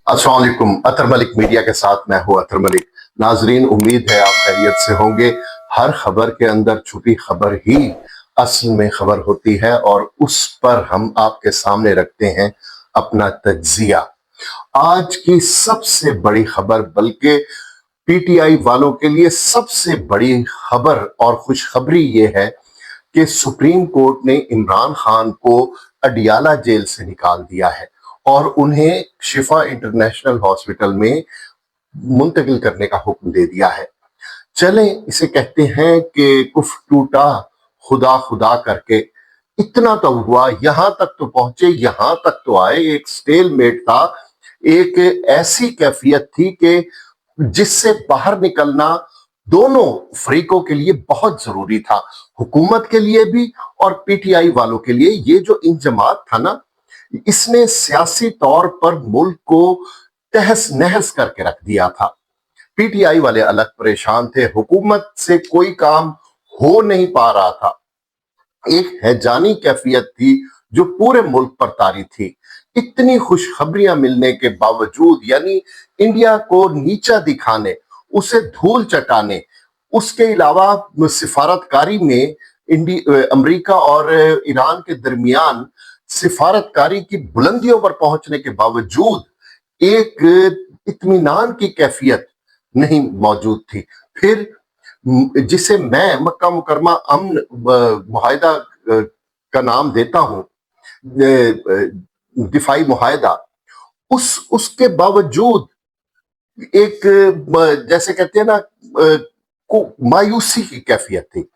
अस्सलाम वालेकुम। अतर मलिक मीडिया के साथ मैं हूं अतर मलिक। नाजरीन, उम्मीद है आप खैरियत से होंगे। हर खबर के अंदर छुपी खबर ही असल में खबर होती है और उस पर हम आपके सामने रखते हैं अपना तज्जिया। आज की सबसे बड़ी खबर, बल्कि पीटीआई वालों के लिए सबसे बड़ी खबर और खुशखबरी ये है कि सुप्रीम कोर्ट ने इमरान खान को अडियाला जेल से निकाल दिया है और उन्हें शिफा इंटरनेशनल हॉस्पिटल में मुंतकिल करने का हुक्म दे दिया है। चलें, इसे कहते हैं कि कुफ टूटा खुदा खुदा करके। इतना तो हुआ, यहां तक तो पहुंचे, यहां तक तो आए। एक स्टेलमेट था, एक ऐसी कैफियत थी कि जिससे बाहर निकलना दोनों फरीकों के लिए बहुत जरूरी था, हुकूमत के लिए भी और पीटीआई वालों के लिए। ये जो इंजमात था ना, इसने सियासी तौर पर मुल्क को तहस नहस करके रख दिया था। पीटीआई वाले अलग परेशान थे, हुकूमत से कोई काम हो नहीं पा रहा था। एक हैजानी कैफियत थी जो पूरे मुल्क पर तारी थी। इतनी खुशखबरियां मिलने के बावजूद, यानी इंडिया को नीचा दिखाने, उसे धूल चटाने, उसके अलावा सिफारतकारी में अमेरिका और ईरान के दरमियान सिफारतकारी की बुलंदियों पर पहुंचने के बावजूद एक इत्मीनान की कैफियत नहीं मौजूद थी। फिर जिसे मैं मक्का मुकरमा अमन मुआहिदा का नाम देता हूं, दिफाई मुआहिदा, उसके बावजूद एक जैसे कहते हैं ना, को मायूसी की कैफियत थी।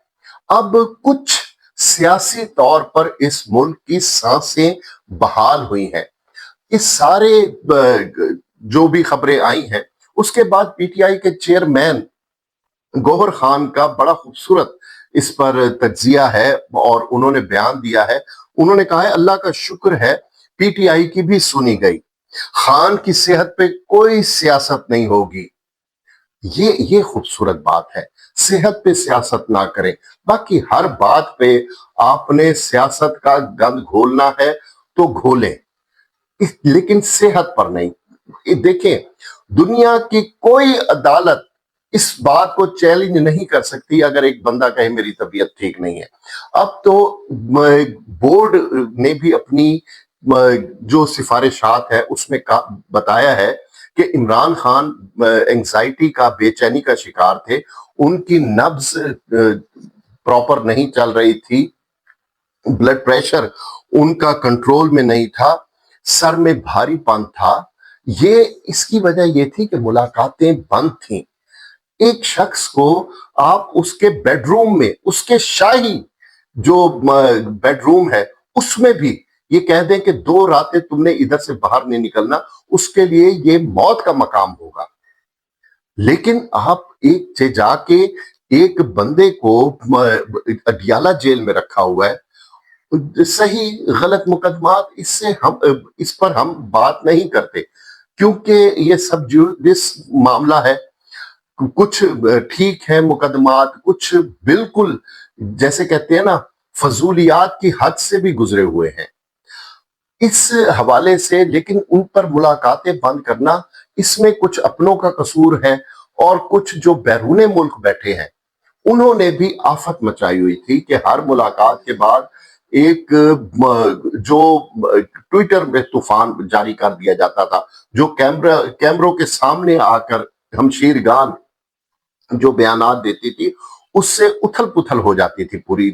अब कुछ सियासी तौर पर इस मुल्क की सांसें बहाल हुई हैं। इस सारे जो भी खबरें आई हैं, उसके बाद पीटीआई के चेयरमैन गौहर खान का बड़ा खूबसूरत इस पर तज्जिया है और उन्होंने बयान दिया है। उन्होंने कहा है, अल्लाह का शुक्र है पीटीआई की भी सुनी गई, खान की सेहत पे कोई सियासत नहीं होगी। ये खूबसूरत बात है। सेहत पे सियासत ना करें, बाकी हर बात पे आपने सियासत का गंद घोलना है तो घोलें, लेकिन सेहत पर नहीं। देखें, दुनिया की कोई अदालत इस बात को चैलेंज नहीं कर सकती अगर एक बंदा कहे मेरी तबीयत ठीक नहीं है। अब तो बोर्ड ने भी अपनी जो सिफारिशात है उसमें बताया है कि इमरान खान एंजाइटी का, बेचैनी का शिकार थे। उनकी नब्ज प्रॉपर नहीं चल रही थी, ब्लड प्रेशर उनका कंट्रोल में नहीं था, सर में भारीपन था। ये इसकी वजह ये थी कि मुलाकातें बंद थीं। एक शख्स को आप उसके बेडरूम में, उसके शाही जो बेडरूम है उसमें भी ये कह दें कि 2 रातें तुमने इधर से बाहर नहीं निकलना, उसके लिए ये मौत का मकाम होगा। लेकिन आप एक से जाके एक बंदे को अडियाला जेल में रखा हुआ है। सही गलत मुकदमात, इस पर हम बात नहीं करते क्योंकि ये सब जुडिस मामला है। कुछ ठीक है मुकदमात, कुछ बिल्कुल जैसे कहते हैं ना, फजूलियात की हद से भी गुजरे हुए हैं। इस हवाले से लेकिन उन पर मुलाकातें बंद करना, इसमें कुछ अपनों का कसूर है और कुछ जो बैरूने मुल्क बैठे हैं उन्होंने भी आफत मचाई हुई थी कि हर मुलाकात के बाद एक जो ट्विटर में तूफान जारी कर दिया जाता था, जो कैमरों के सामने आकर हमशीर गान जो बयानात देती थी, उससे उथल पुथल हो जाती थी पूरी।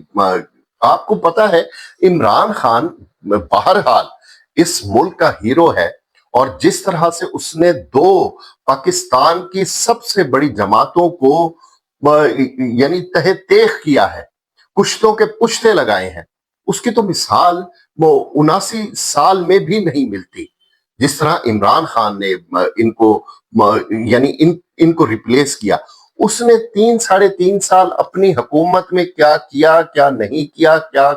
आपको पता है, इमरान खान बहरहाल इस मुल्क का हीरो है और जिस तरह से उसने 2 पाकिस्तान की सबसे बड़ी जमातों को यानी तहे तेख किया है, कुश्तों के पुश्ते लगाए हैं, उसकी तो मिसाल वो 79 साल में भी नहीं मिलती। जिस तरह इमरान खान ने इनको यानी इनको रिप्लेस किया, उसने 3 साढ़े 3 साल अपनी हुकूमत में क्या किया, क्या नहीं किया, क्या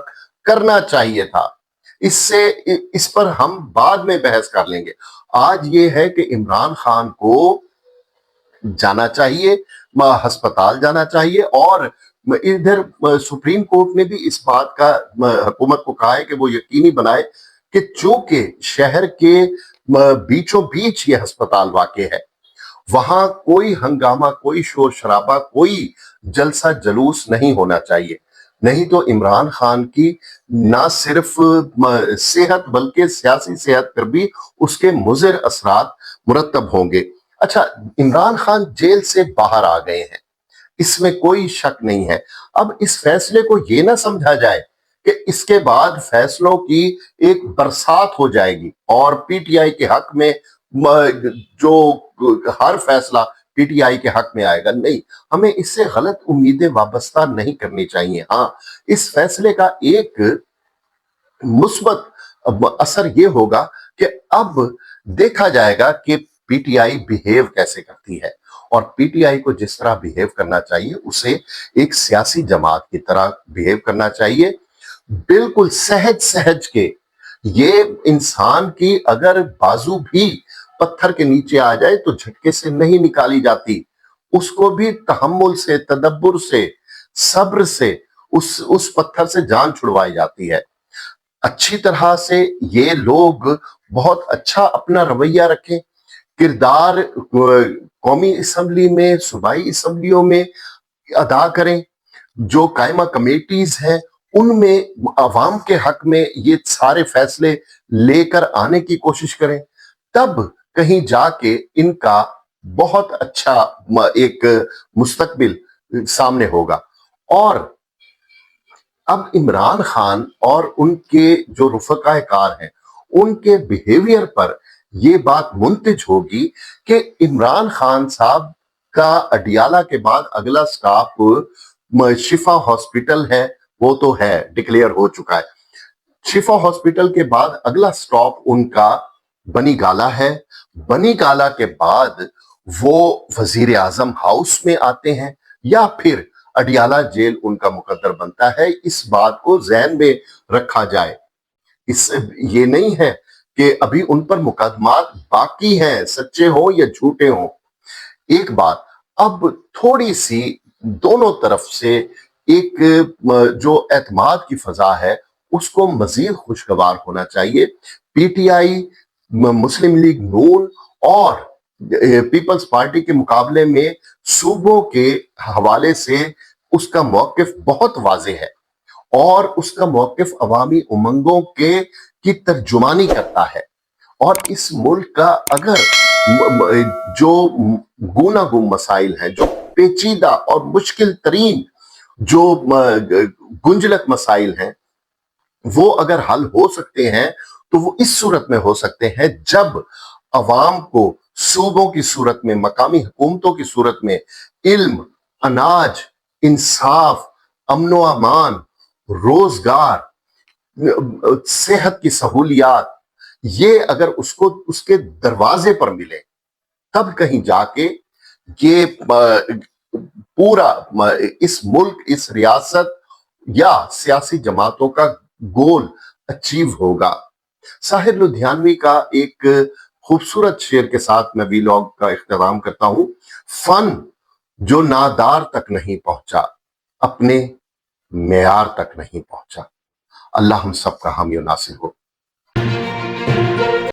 करना चाहिए था, इस पर हम बाद में बहस कर लेंगे। आज ये है कि इमरान खान को जाना चाहिए, अस्पताल जाना चाहिए और इधर सुप्रीम कोर्ट ने भी इस बात का हुकूमत को कहा है कि वो यकीनी बनाए کہ چونکہ شہر کے بیچوں بیچ یہ ہسپتال واقع ہے، وہاں کوئی ہنگامہ، کوئی شور شرابہ، کوئی جلسہ جلوس نہیں ہونا چاہیے، نہیں تو عمران خان کی نہ صرف صحت بلکہ سیاسی صحت پر بھی اس کے مضر اثرات مرتب ہوں گے۔ اچھا، عمران خان جیل سے باہر آ گئے ہیں، اس میں کوئی شک نہیں ہے۔ اب اس فیصلے کو یہ نہ سمجھا جائے کہ اس کے بعد فیصلوں کی ایک برسات ہو جائے گی اور پی ٹی آئی کے حق میں جو ہر فیصلہ پی ٹی آئی کے حق میں آئے گا، نہیں، ہمیں اس سے غلط امیدیں وابستہ نہیں کرنی چاہیے۔ ہاں، اس فیصلے کا ایک مثبت اثر یہ ہوگا کہ اب دیکھا جائے گا کہ پی ٹی آئی بیہیو کیسے کرتی ہے، اور پی ٹی آئی کو جس طرح بیہیو کرنا چاہیے اسے ایک سیاسی جماعت کی طرح بیہیو کرنا چاہیے، بالکل سہج سہج کے۔ یہ انسان کی اگر بازو بھی پتھر کے نیچے آ جائے تو جھٹکے سے نہیں نکالی جاتی، اس کو بھی تحمل سے، تدبر سے، صبر سے اس پتھر سے جان چھڑوائی جاتی ہے۔ اچھی طرح سے یہ لوگ بہت اچھا اپنا رویہ رکھیں، کردار قومی اسمبلی میں، صوبائی اسمبلیوں میں ادا کریں، جو قائمہ کمیٹیز ہیں ان میں عوام کے حق میں یہ سارے فیصلے لے کر آنے کی کوشش کریں، تب کہیں جا کے ان کا بہت اچھا ایک مستقبل سامنے ہوگا۔ اور اب عمران خان اور ان کے جو رفقائے کار ہیں ان کے بیہیویئر پر یہ بات منتج ہوگی کہ عمران خان صاحب کا اڈیالہ کے بعد اگلا سٹاپ شفا ہاسپٹل ہے، وہ تو ہے، ڈکلیئر ہو چکا ہے۔ شفا ہاسپٹل کے بعد اگلا سٹاپ ان کا بنی گالہ ہے، بنی گالہ کے بعد وہ وزیر اعظم ہاؤس میں آتے ہیں، یا پھر اڈیالہ جیل ان کا مقدر بنتا ہے۔ اس بات کو ذہن میں رکھا جائے، یہ نہیں ہے کہ ابھی ان پر مقدمات باقی ہیں، سچے ہوں یا جھوٹے ہوں۔ ایک بات اب تھوڑی سی دونوں طرف سے ایک جو اعتماد کی فضا ہے اس کو مزید خوشگوار ہونا چاہیے۔ P T I, Muslim league نون اور پیپلز پارٹی کے مقابلے میں صوبوں کے حوالے سے اس کا موقف بہت واضح ہے، اور اس کا موقف عوامی امنگوں کی ترجمانی کرتا ہے۔ اور اس ملک کا اگر جو گونا گم مسائل ہیں، جو پیچیدہ اور مشکل ترین جو گنجلک مسائل ہیں، وہ اگر حل ہو سکتے ہیں تو وہ اس صورت میں ہو سکتے ہیں جب عوام کو صوبوں کی صورت میں، مقامی حکومتوں کی صورت میں علم، اناج، انصاف، امن و امان، روزگار، صحت کی سہولیات، یہ اگر اس کو اس کے دروازے پر ملے، تب کہیں جا کے یہ پورا اس ملک، اس ریاست یا سیاسی جماعتوں کا گول اچیو ہوگا۔ ساحر لدھیانوی کا ایک خوبصورت شعر کے ساتھ میں ویلاگ کا اختتام کرتا ہوں۔ فن جو نادار تک نہیں پہنچا، اپنے معیار تک نہیں پہنچا۔ اللہ ہم سب کا حامی و ناصر ہو۔